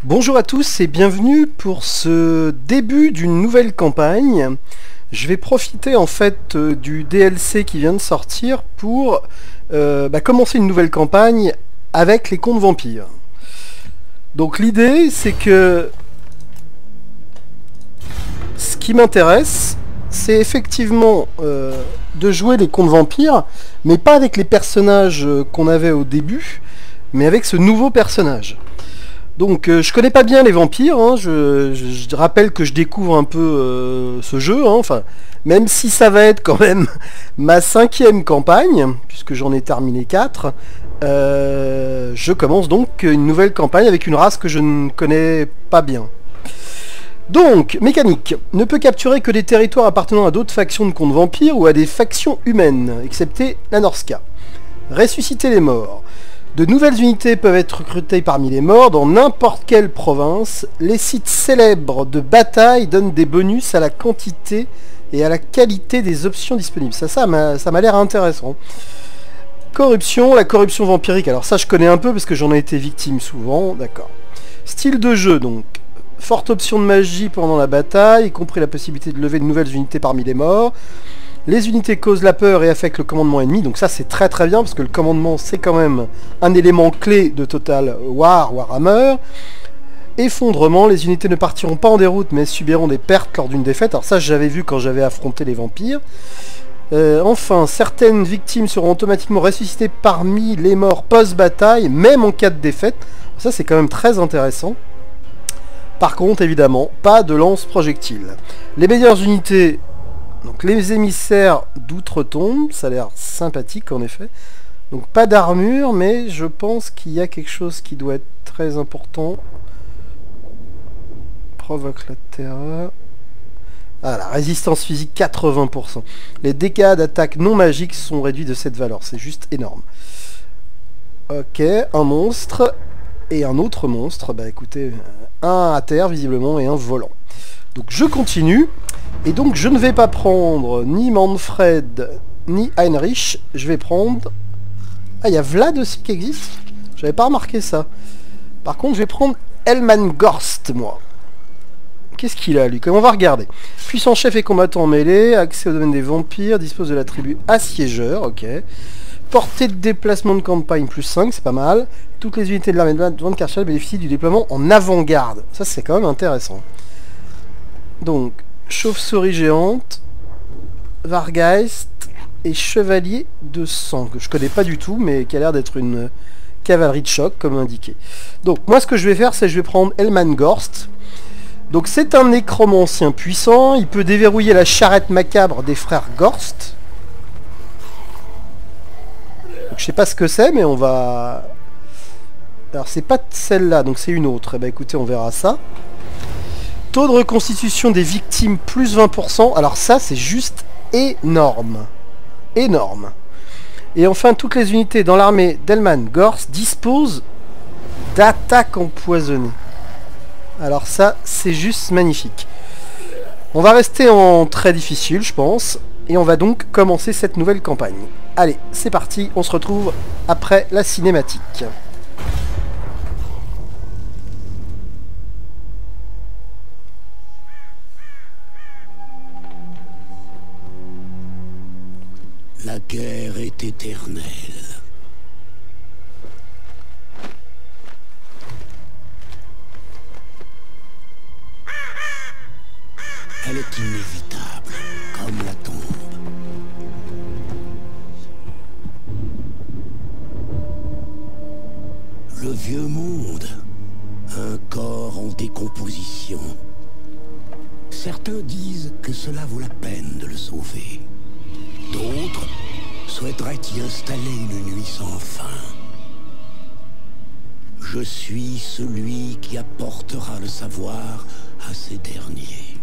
Bonjour à tous et bienvenue pour ce début d'une nouvelle campagne. Je vais profiter en fait du DLC qui vient de sortir pour commencer une nouvelle campagne avec les contes vampires. Donc l'idée c'est que ce qui m'intéresse c'est effectivement de jouer les contes vampires, mais pas avec les personnages qu'on avait au début, mais avec ce nouveau personnage. Donc je connais pas bien les vampires, hein. Je rappelle que je découvre un peu ce jeu, hein. Enfin, même si ça va être quand même ma 5e campagne, puisque j'en ai terminé 4, je commence donc une nouvelle campagne avec une race que je ne connais pas bien. Donc, mécanique, ne peut capturer que des territoires appartenant à d'autres factions de contes vampires ou à des factions humaines, excepté la Norska. Ressusciter les morts. De nouvelles unités peuvent être recrutées parmi les morts dans n'importe quelle province. Les sites célèbres de bataille donnent des bonus à la quantité et à la qualité des options disponibles. Ça m'a l'air intéressant. Corruption, la corruption vampirique. Alors ça, je connais un peu parce que j'en ai été victime souvent. D'accord. Style de jeu, donc. Forte option de magie pendant la bataille, y compris la possibilité de lever de nouvelles unités parmi les morts. Les unités causent la peur et affectent le commandement ennemi, donc ça c'est très très bien, parce que le commandement c'est quand même un élément clé de Total War, Warhammer. Effondrement, les unités ne partiront pas en déroute, mais subiront des pertes lors d'une défaite. Alors ça j'avais vu quand j'avais affronté les vampires. Enfin, certaines victimes seront automatiquement ressuscitées parmi les morts post-bataille, même en cas de défaite. Ça c'est quand même très intéressant. Par contre, évidemment, pas de lance-projectiles. Les meilleures unités... Donc les émissaires d'outre-tombe, ça a l'air sympathique en effet. Donc pas d'armure, mais je pense qu'il y a quelque chose qui doit être très important. Provoque la terreur. Ah, la résistance physique 80%. Les dégâts d'attaque non magiques sont réduits de cette valeur, c'est juste énorme. Ok, un monstre et un autre monstre. Bah écoutez, un à terre visiblement et un volant. Donc je continue. Et donc je ne vais pas prendre ni Manfred ni Heinrich, je vais prendre... Ah, il y a Vlad aussi qui existe. J'avais pas remarqué ça. Par contre je vais prendre Elmangorst, moi. Qu'est-ce qu'il a lui? On va regarder. Puissant chef et combattant en mêlée, accès au domaine des vampires, dispose de l'attribut assiégeur, ok. Portée de déplacement de campagne plus 5, c'est pas mal. Toutes les unités de l'armée de Van Karchal bénéficient du déploiement en avant-garde. Ça c'est quand même intéressant. Donc... Chauve-souris géante, Vargeist et chevalier de sang, que je connais pas du tout, mais qui a l'air d'être une cavalerie de choc, comme indiqué. Donc, moi, ce que je vais faire, c'est que je vais prendre Elmangorst. Donc, c'est un nécromancien puissant, il peut déverrouiller la charrette macabre des frères Gorst. Donc, je sais pas ce que c'est, mais on va... Alors, c'est pas celle-là, donc c'est une autre. Eh ben, écoutez, on verra ça. Taux de reconstitution des victimes plus 20%. Alors ça, c'est juste énorme. Énorme. Et enfin, toutes les unités dans l'armée d'Elmangorst disposent d'attaques empoisonnées. Alors ça, c'est juste magnifique. On va rester en très difficile, je pense. Et on va donc commencer cette nouvelle campagne. Allez, c'est parti. On se retrouve après la cinématique. La guerre est éternelle. Elle est inévitable, comme la tombe. Le vieux monde, un corps en décomposition. Certains disent que cela vaut la peine de le sauver. D'autres souhaiteraient y installer une nuit sans fin. Je suis celui qui apportera le savoir à ces derniers.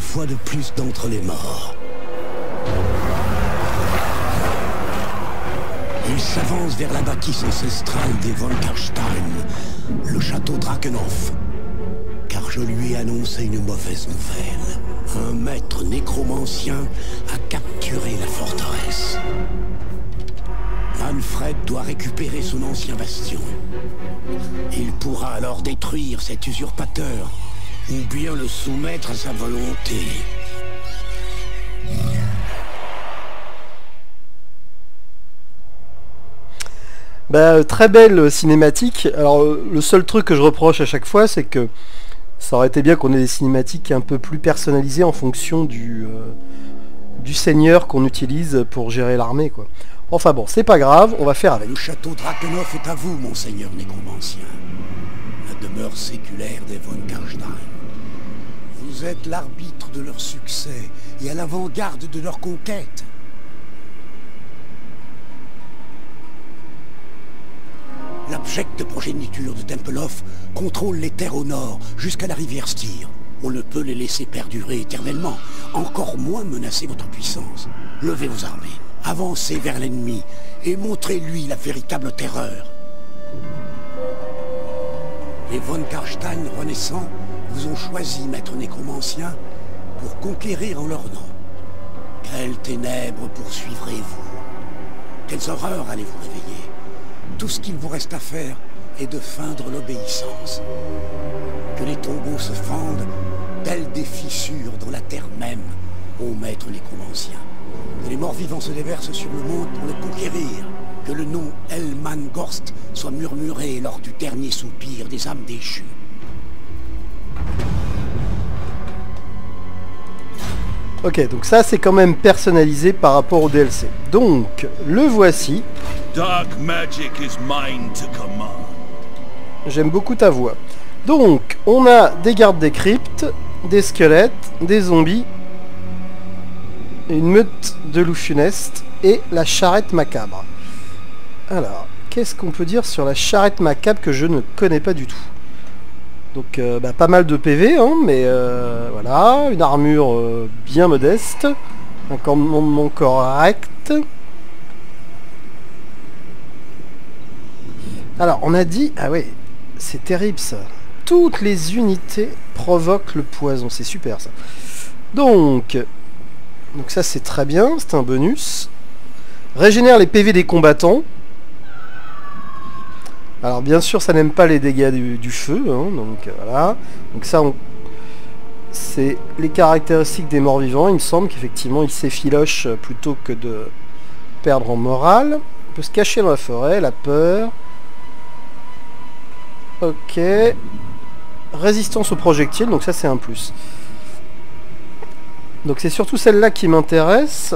fois de plus d'entre les morts. Il s'avance vers la bâtisse ancestrale des von Karstein, le château Drakenhof. Car je lui ai annoncé une mauvaise nouvelle. Un maître nécromancien a capturé la forteresse. Manfred doit récupérer son ancien bastion. Il pourra alors détruire cet usurpateur, ou bien le soumettre à sa volonté. Bah, très belle cinématique. Alors le seul truc que je reproche à chaque fois, c'est que ça aurait été bien qu'on ait des cinématiques un peu plus personnalisées en fonction du seigneur qu'on utilise pour gérer l'armée, quoi. Enfin bon, c'est pas grave, on va faire avec. Le château Drakenhof est à vous, monseigneur nécromancien. La demeure séculaire des von Karstein. Vous êtes l'arbitre de leur succès et à l'avant-garde de leur conquête. L'abjecte progéniture de Tempelhof contrôle les terres au nord, jusqu'à la rivière Styr. On ne peut les laisser perdurer éternellement, encore moins menacer votre puissance. Levez vos armées, avancez vers l'ennemi, et montrez-lui la véritable terreur. Les von Karstein renaissants vous ont choisi, maître nécromancien, pour conquérir en leur nom. Quelles ténèbres poursuivrez-vous? Quelles horreurs allez-vous réveiller? Tout ce qu'il vous reste à faire est de feindre l'obéissance. Que les tombeaux se fendent, telles des fissures dans la terre même, ô maître nécromancien. Que les morts vivants se déversent sur le monde pour le conquérir. Que le nom Elmangorst soit murmuré lors du dernier soupir des âmes déchues. Ok, donc ça c'est quand même personnalisé par rapport au DLC. Donc, le voici. Dark magic is mine to command. J'aime beaucoup ta voix. Donc, on a des gardes des cryptes, des squelettes, des zombies, une meute de loups funestes et la charrette macabre. Alors, qu'est-ce qu'on peut dire sur la charrette macabre que je ne connais pas du tout? Donc, pas mal de PV, hein, mais voilà, une armure bien modeste, un commandement correct. Alors, on a dit... Ah ouais, c'est terrible ça. Toutes les unités provoquent le poison. C'est super ça. Donc ça c'est très bien. C'est un bonus. Régénère les PV des combattants. Alors bien sûr, ça n'aime pas les dégâts du feu. Hein, donc voilà. Donc ça, c'est les caractéristiques des morts vivants. Il me semble qu'effectivement, il s'effiloche plutôt que de perdre en morale. On peut se cacher dans la forêt. La peur... Ok. Résistance aux projectiles, donc ça c'est un plus. Donc c'est surtout celle-là qui m'intéresse.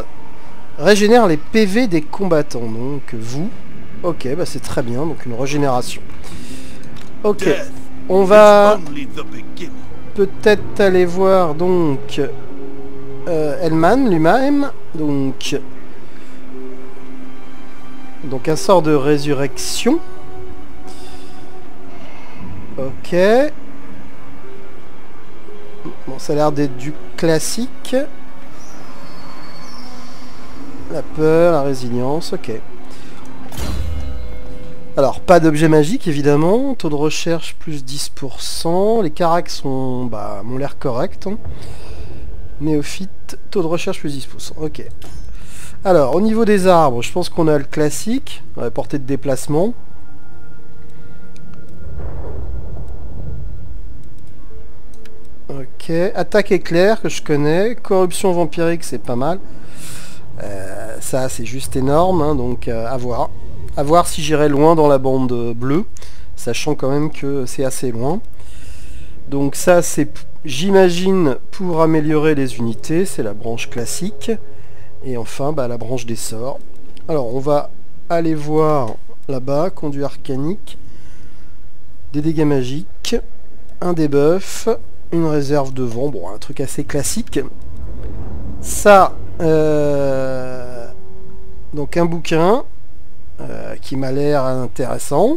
Régénère les PV des combattants. Donc vous. Ok, bah c'est très bien, donc une régénération. Ok. On va peut-être aller voir donc Hellman lui-même. Donc un sort de résurrection. Ok. Bon, ça a l'air d'être du classique. La peur, la résilience, ok. Alors, pas d'objet magique, évidemment. Taux de recherche, plus 10%. Les caracs sont, ont l'air corrects. Hein. Néophyte, taux de recherche, plus 10%. Ok. Alors, au niveau des arbres, je pense qu'on a le classique. La portée de déplacement. Ok, attaque éclair que je connais, corruption vampirique c'est pas mal, ça c'est juste énorme, hein, donc à voir. À voir si j'irai loin dans la bande bleue, sachant quand même que c'est assez loin. Donc ça c'est, j'imagine, pour améliorer les unités, c'est la branche classique. Et enfin la branche des sorts. Alors on va aller voir là-bas, conduit arcanique, des dégâts magiques, un debuff, une réserve de vent, bon, un truc assez classique. Ça, donc un bouquin qui m'a l'air intéressant.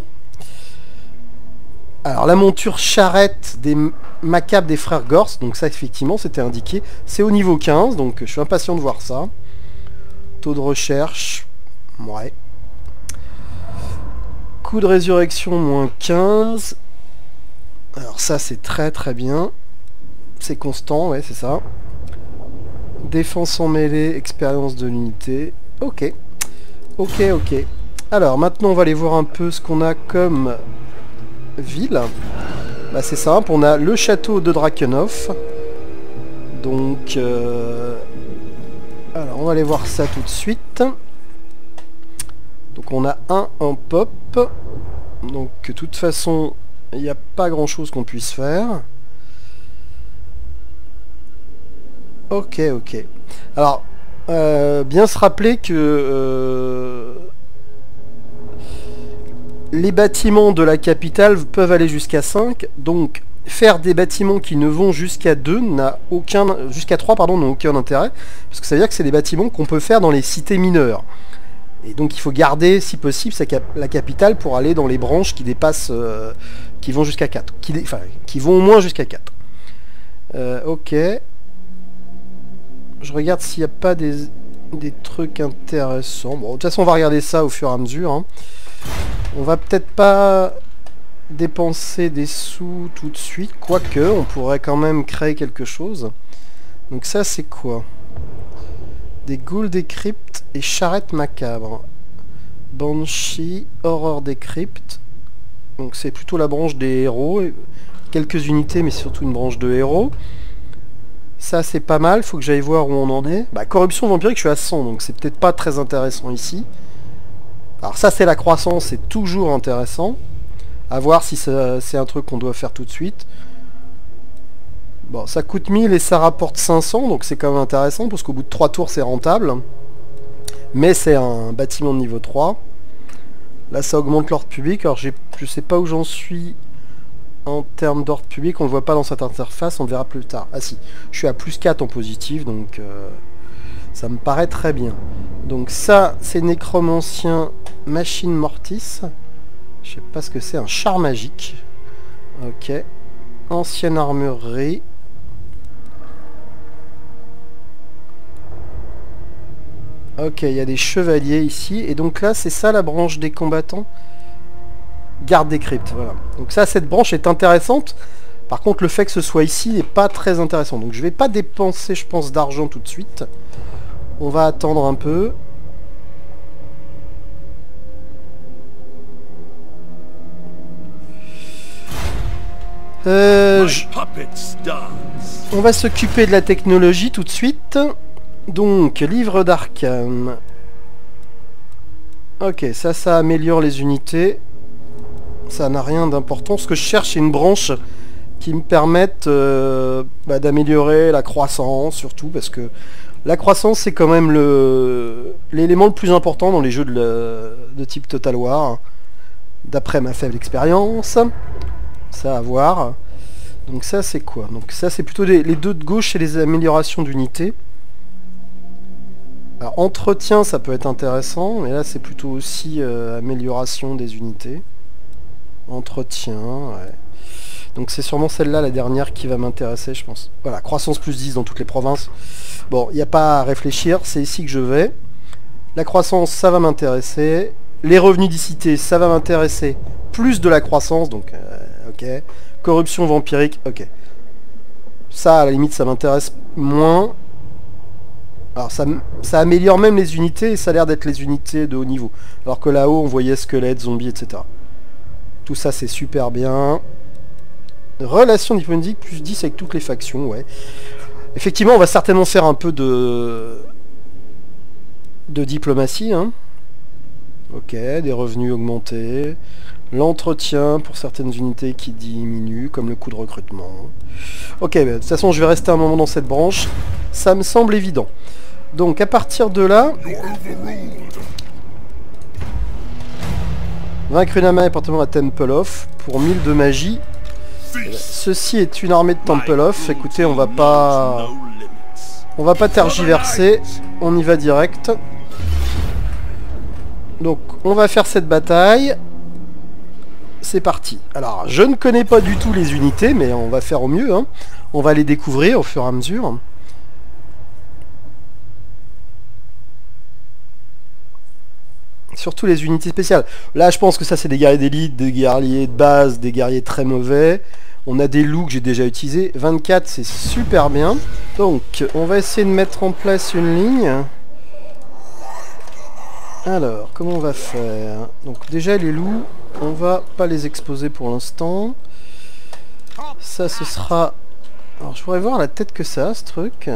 Alors la monture charrette des macabres des frères Gorse, donc ça effectivement c'était indiqué, c'est au niveau 15, donc je suis impatient de voir ça. Taux de recherche, ouais. Coup de résurrection, moins 15. Alors ça c'est très très bien. C'est constant, ouais c'est ça. Défense en mêlée, expérience de l'unité. Ok. Ok, ok. Alors maintenant on va aller voir un peu ce qu'on a comme ville. Bah, c'est simple, on a le château de Drakenhof. Donc alors on va aller voir ça tout de suite. Donc on a un en pop. Donc de toute façon il n'y a pas grand chose qu'on puisse faire. Ok, ok. Alors bien se rappeler que les bâtiments de la capitale peuvent aller jusqu'à 5, donc faire des bâtiments qui ne vont jusqu'à 2 n'a aucun, jusqu'à 3 pardon, n'a aucun intérêt, parce que ça veut dire que c'est des bâtiments qu'on peut faire dans les cités mineures. Et donc il faut garder, si possible, la capitale pour aller dans les branches qui dépassent, qui vont jusqu'à 4, qui vont au moins jusqu'à 4. Ok. Je regarde s'il n'y a pas des trucs intéressants. Bon, de toute façon, on va regarder ça au fur et à mesure. Hein. On va peut-être pas dépenser des sous tout de suite, quoique on pourrait quand même créer quelque chose. Donc ça c'est quoi? Des ghouls des cryptes et charrettes macabres. Banshee, horreur des cryptes. Donc c'est plutôt la branche des héros. Quelques unités mais surtout une branche de héros. Ça c'est pas mal, faut que j'aille voir où on en est. Bah, corruption vampirique je suis à 100 donc c'est peut-être pas très intéressant ici. Alors ça c'est la croissance, c'est toujours intéressant. À voir si c'est un truc qu'on doit faire tout de suite. Bon, ça coûte 1000 et ça rapporte 500, donc c'est quand même intéressant, parce qu'au bout de 3 tours c'est rentable. Mais c'est un bâtiment de niveau 3. Là ça augmente l'ordre public, alors je sais pas où j'en suis en termes d'ordre public, on le voit pas dans cette interface, on le verra plus tard. Ah si, je suis à plus 4 en positif, donc ça me paraît très bien. Donc ça, c'est nécromancien machine mortis. Je sais pas ce que c'est, un char magique. Ok. Ancienne armurerie. Ok, il y a des chevaliers ici. Et donc là, c'est ça la branche des combattants. Garde des cryptes, voilà. Donc ça, cette branche est intéressante. Par contre, le fait que ce soit ici n'est pas très intéressant. Donc je vais pas dépenser, je pense, d'argent tout de suite. On va attendre un peu. On va s'occuper de la technologie tout de suite. Donc, livre d'arcane. Ok, ça améliore les unités. Ça n'a rien d'important. Ce que je cherche, c'est une branche qui me permette d'améliorer la croissance, surtout, parce que la croissance, c'est quand même l'élément le plus important dans les jeux de type Total War, d'après ma faible expérience. Ça à voir. Donc ça c'est quoi? Donc ça c'est plutôt les deux de gauche, c'est les améliorations d'unités. Alors entretien ça peut être intéressant, mais là c'est plutôt aussi amélioration des unités. Entretien, ouais. Donc c'est sûrement celle-là la dernière qui va m'intéresser je pense. Voilà, croissance plus 10 dans toutes les provinces. Bon, il n'y a pas à réfléchir, c'est ici que je vais. La croissance ça va m'intéresser. Les revenus d'icité ça va m'intéresser. Plus de la croissance, donc ok. Corruption vampirique, ok. Ça, à la limite, ça m'intéresse moins. Alors, ça améliore même les unités, et ça a l'air d'être les unités de haut niveau. Alors que là-haut, on voyait squelettes, zombies, etc. Tout ça, c'est super bien. Relation diplomatique, plus 10 avec toutes les factions, ouais. Effectivement, on va certainement faire un peu de diplomatie, hein. Ok, des revenus augmentés. L'entretien pour certaines unités qui diminuent, comme le coût de recrutement. Ok, bah, de toute façon je vais rester un moment dans cette branche. Ça me semble évident. Donc à partir de là... Vaincre une armée appartenant à Temple of pour 1000 de magie. Ceci est une armée de Temple of. Écoutez, on va pas tergiverser. On y va direct. Donc on va faire cette bataille. c'est parti. Alors, je ne connais pas du tout les unités, mais on va faire au mieux, hein. On va les découvrir au fur et à mesure. Surtout les unités spéciales. Là, je pense que ça, c'est des guerriers d'élite, des guerriers de base, des guerriers très mauvais. On a des loups que j'ai déjà utilisés. 24, c'est super bien. Donc, on va essayer de mettre en place une ligne. Alors, comment on va faire? Donc, déjà, les loups, on va pas les exposer pour l'instant. Ça, ce sera... Alors, je pourrais voir la tête que ça a, ce truc.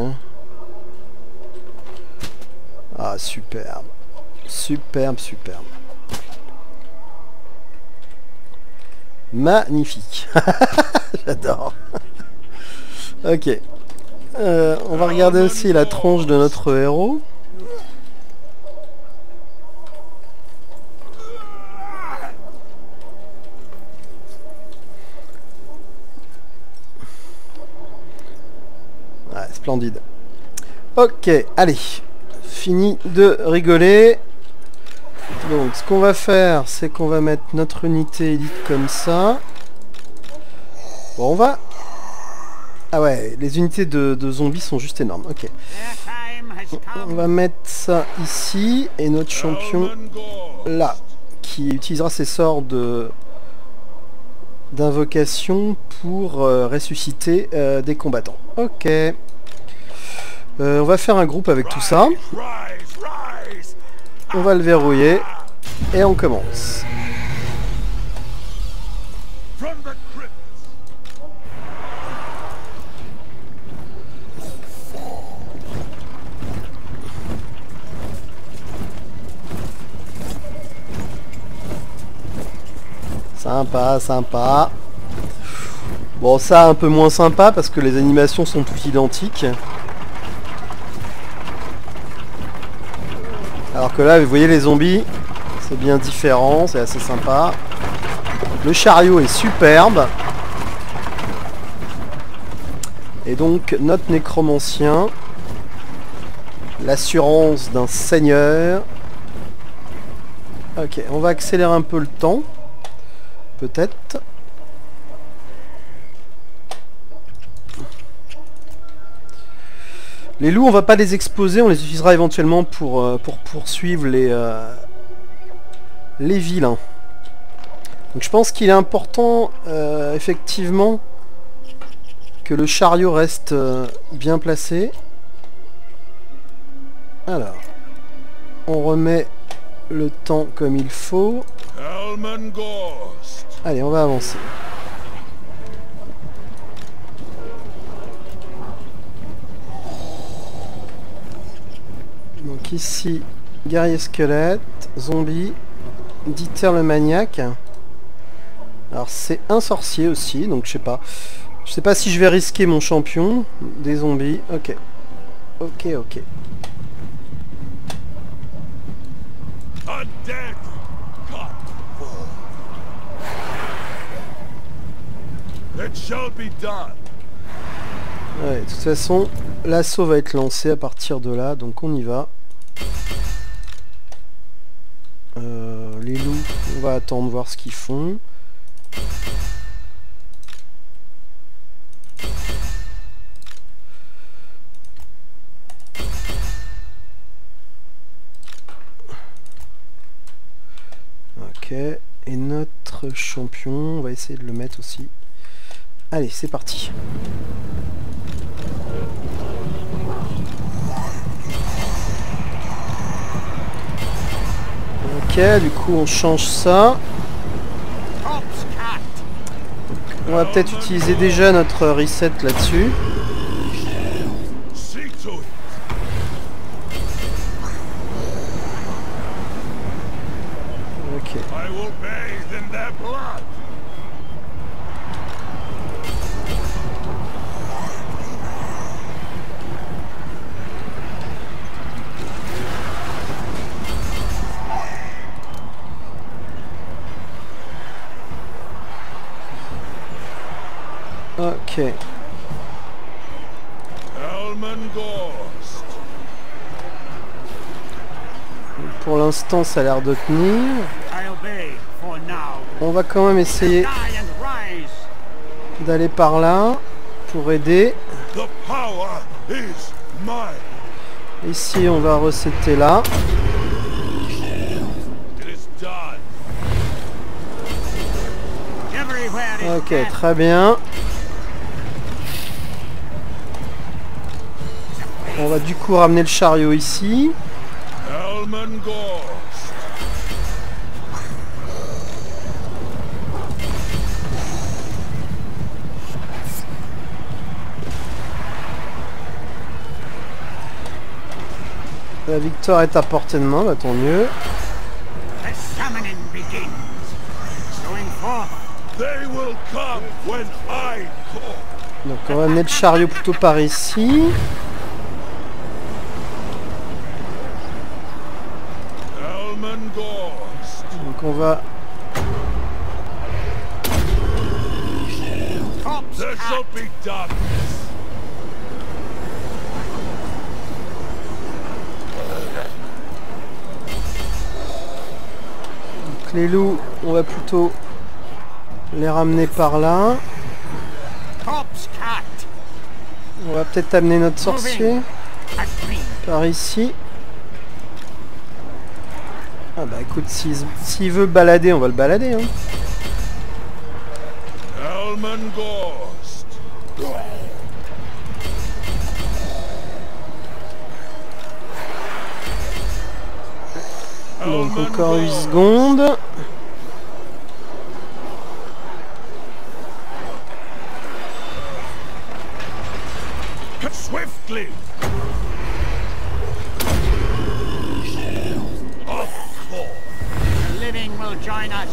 Ah, superbe. Superbe, superbe. Magnifique. J'adore. Ok. On va regarder aussi la tronche de notre héros. Ouais, splendide. Ok, allez. Fini de rigoler. Donc ce qu'on va faire, c'est qu'on va mettre notre unité élite comme ça. Bon, on va... Ah ouais, les unités de zombies sont juste énormes. Ok. On va mettre ça ici. Et notre champion là. Qui utilisera ses sorts d'invocation pour ressusciter des combattants. Ok. On va faire un groupe avec tout ça. On va le verrouiller et on commence. Sympa, sympa. Bon, ça un peu moins sympa parce que les animations sont toutes identiques. Alors que là, vous voyez les zombies, c'est bien différent, c'est assez sympa. Le chariot est superbe. Et donc, notre nécromancien, l'assurance d'un seigneur. Ok, on va accélérer un peu le temps. Peut-être. Les loups, on va pas les exposer, on les utilisera éventuellement pour poursuivre les vilains. Donc je pense qu'il est important, effectivement, que le chariot reste bien placé. Alors, on remet le temps comme il faut. Allez, on va avancer. Donc ici, guerrier squelette, zombie, Dieter le maniaque. Alors c'est un sorcier aussi, donc je sais pas. Je sais pas si je vais risquer mon champion des zombies. Ok. Ok, ok. Ouais, de toute façon, l'assaut va être lancé à partir de là, donc on y va. Les loups, on va attendre voir ce qu'ils font. Ok, et notre champion, on va essayer de le mettre aussi. Allez, c'est parti. Ok, du coup on change ça. On va peut-être utiliser déjà notre reset là-dessus. Ok. Ok. Pour l'instant, ça a l'air de tenir. On va quand même essayer d'aller par là pour aider. The power is mine. Ici, on va resetter là. It is done. Ok, très bien. On va du coup ramener le chariot ici. Elmengorst. La victoire est à portée de main, bah, tant mieux. They will come when I call. Donc on va amener le chariot plutôt par ici. Elmengorst. Donc on va... There shall be darkness. Donc les loups, on va plutôt les ramener par là. On va peut-être amener notre sorcier par ici. Ah bah écoute, s'il veut balader, on va le balader. Hein. Elmengorst. Donc encore 8 secondes. Swiftly. Of course. The living will join us.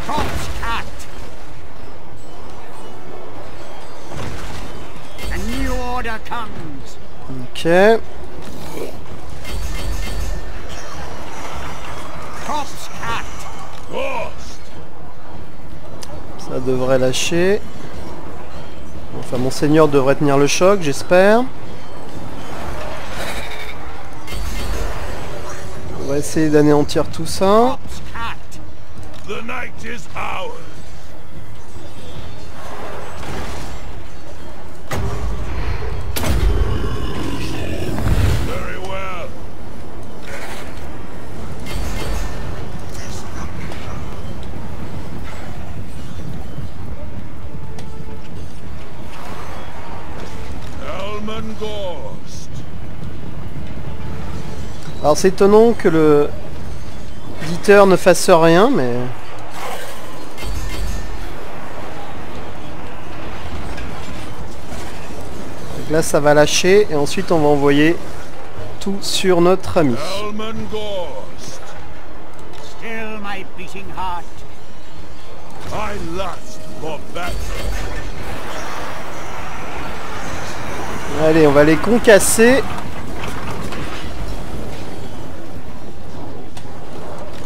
Corpse cat. A new order comes. Ok. Corpse cat. Ghost. Ça devrait lâcher. Enfin, mon seigneur devrait tenir le choc, j'espère. On va essayer d'anéantir tout ça. Corpse cat. The night is ours. Very well. Elmengorst. Alors c'est étonnant que le éditeur ne fasse rien, mais... Donc là ça va lâcher et ensuite on va envoyer tout sur notre ami. Elmengorst. Still my beating heart. I lust for battle. Allez, on va les concasser.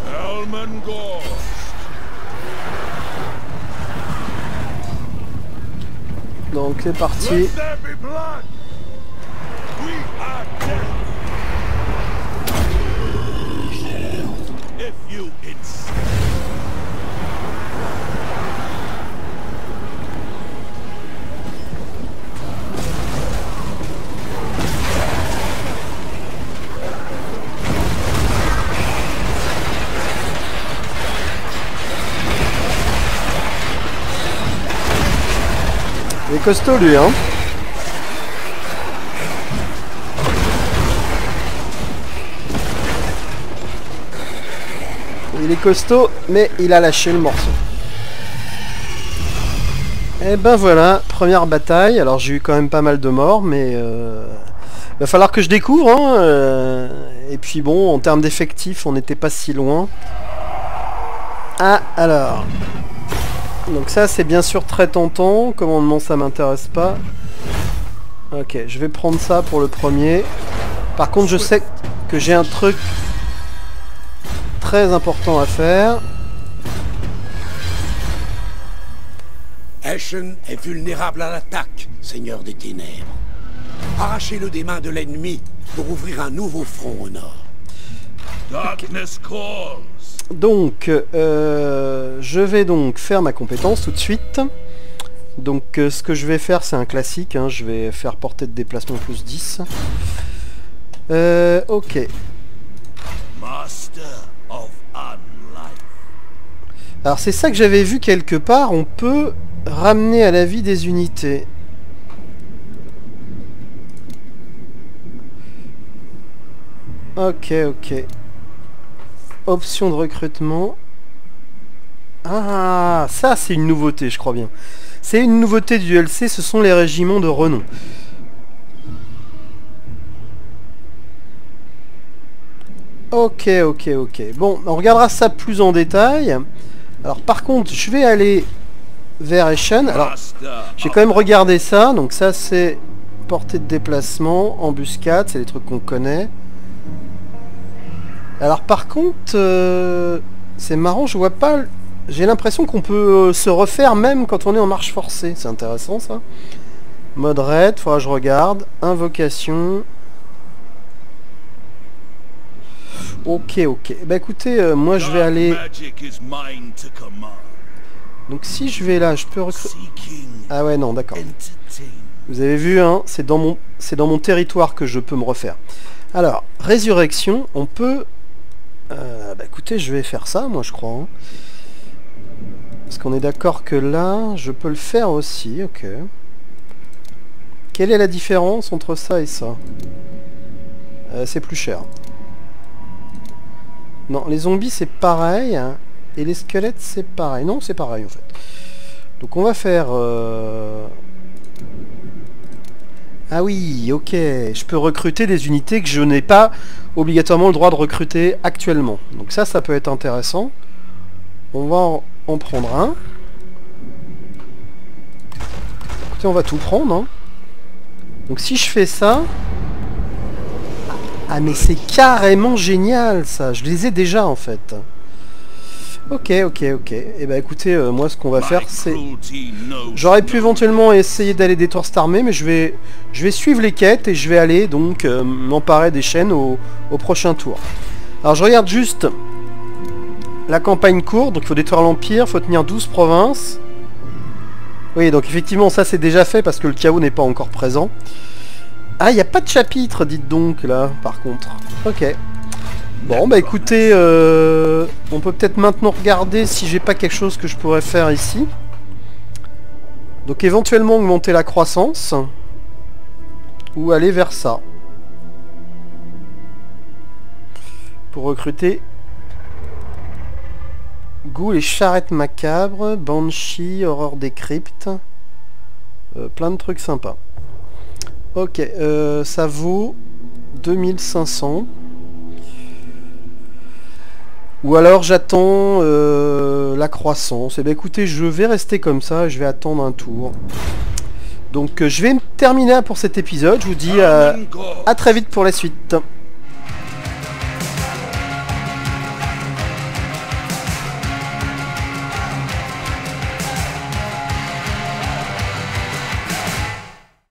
Elmengorst. Donc c'est parti. Let there be blood. We are dead. If you insist. Il est costaud lui, hein. Il est costaud, mais il a lâché le morceau. Et ben voilà, première bataille. Alors j'ai eu quand même pas mal de morts, mais il va falloir que je découvre. Hein, et puis bon, en termes d'effectifs, on n'était pas si loin. Ah, alors... Donc ça c'est bien sûr très tentant, commandement ça m'intéresse pas. Ok, je vais prendre ça pour le premier. Par contre je sais que j'ai un truc très important à faire. Eshen est vulnérable à l'attaque, Seigneur des Ténèbres. Arrachez-le des mains de l'ennemi pour ouvrir un nouveau front au nord. Darkness calls. Donc, je vais donc faire ma compétence tout de suite. Donc, ce que je vais faire, c'est un classique. Hein, je vais faire portée de déplacement plus 10. Ok. Master of Unlife. Alors, c'est ça que j'avais vu quelque part. On peut ramener à la vie des unités. Ok, ok. Option de recrutement. Ah, ça c'est une nouveauté, je crois bien. C'est une nouveauté du DLC, ce sont les régiments de renom. Ok, ok, ok. Bon, on regardera ça plus en détail. Alors par contre, je vais aller vers Eschen. Alors, j'ai quand même regardé ça. Donc ça c'est portée de déplacement, embuscade, c'est des trucs qu'on connaît. Alors par contre, c'est marrant, je vois pas... J'ai l'impression qu'on peut se refaire même quand on est en marche forcée. C'est intéressant ça. Mode raid, faudra que je regarde. Invocation. Ok, ok. Bah écoutez, moi je vais aller... Donc si je vais là, je peux recruter... Ah ouais, non, d'accord. Vous avez vu, hein, c'est dans mon territoire que je peux me refaire. Alors, résurrection, on peut... bah écoutez, je vais faire ça, moi je crois. Hein. Parce qu'on est d'accord que là, je peux le faire aussi, ok. Quelle est la différence entre ça et ça? C'est plus cher. Non, les zombies c'est pareil, hein, et les squelettes c'est pareil. Non, c'est pareil en fait. Donc on va faire... Ah oui, ok. Je peux recruter des unités que je n'ai pas obligatoirement le droit de recruter actuellement. Donc ça peut être intéressant. On va en prendre un. Écoutez, on va tout prendre. Hein. Donc si je fais ça... Ah mais c'est carrément génial ça. Je les ai déjà en fait. Ok, ok, ok. Et bah écoutez, moi ce qu'on va faire c'est... J'aurais pu éventuellement essayer d'aller des tours armées, mais je vais suivre les quêtes et je vais aller donc m'emparer des chaînes au prochain tour. Alors je regarde juste la campagne courte, donc il faut détruire l'Empire, il faut tenir 12 provinces. Oui, donc effectivement ça c'est déjà fait parce que le chaos n'est pas encore présent. Ah, il n'y a pas de chapitre, dites donc, là, par contre. Ok. Bon, bah écoutez, on peut peut-être maintenant regarder si j'ai pas quelque chose que je pourrais faire ici. Donc éventuellement augmenter la croissance. Ou aller vers ça. Pour recruter... Ghouls et charrettes macabres, Banshee, horreur des cryptes. Plein de trucs sympas. Ok, ça vaut 2500. Ou alors j'attends la croissance. Et bien écoutez, je vais rester comme ça, je vais attendre un tour. Donc je vais terminer pour cet épisode. Je vous dis à très vite pour la suite.